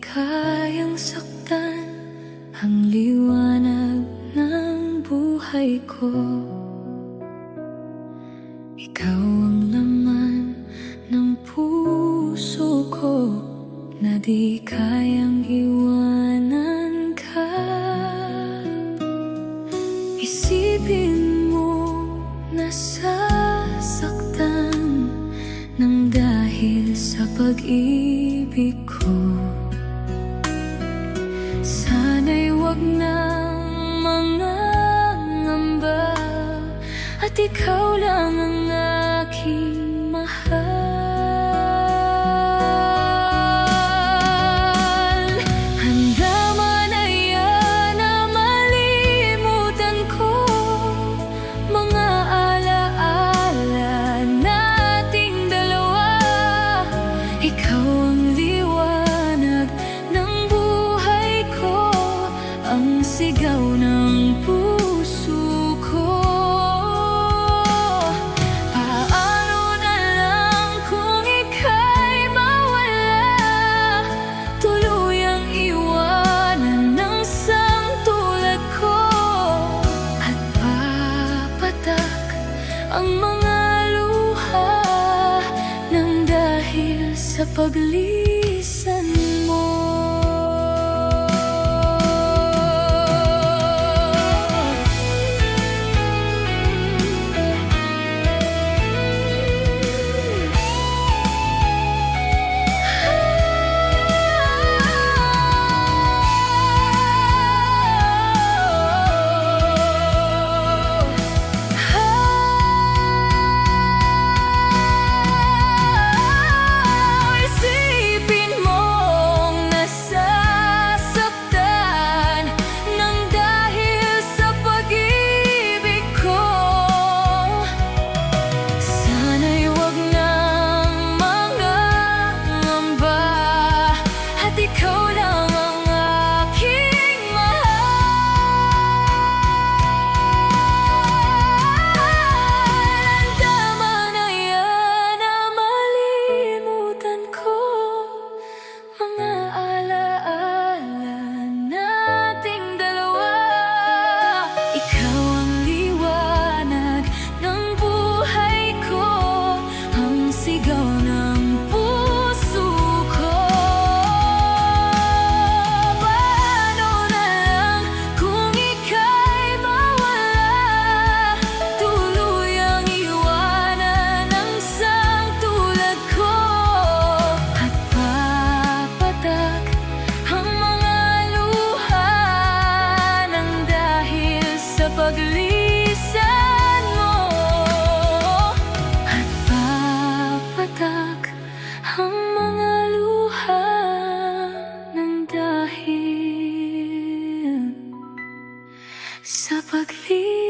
kayang saktan ang liwanag ng buhay ko. Ikaw ang laman ng puso ko na di kayang iwanan ka. Isipin mo nasasaktan nang dahil sa pag-ibig ko. Sana'y wag nang mangangamba at ikaw lang ang aking mahal. Handa man yan na malimutan ko mga alaala nating dalawa. Ikaw ang liwanag ng buhay ko, ang sigaw ng puso ko. Paano na lang kung ika'y mawala, tuluyang iwanan ng sangtulad ko, at papatak ang mga luha nang dahil sa paglisan mo. Ikaw lang ang aking mahal. Tama na yan na malimutan ko mga alaala nating dalawa. Ikaw ang liwanag ng buhay ko, ang sigaw ng puso ko. Paglisan mo at papatak ang mga luha ng dahil sa paglisan.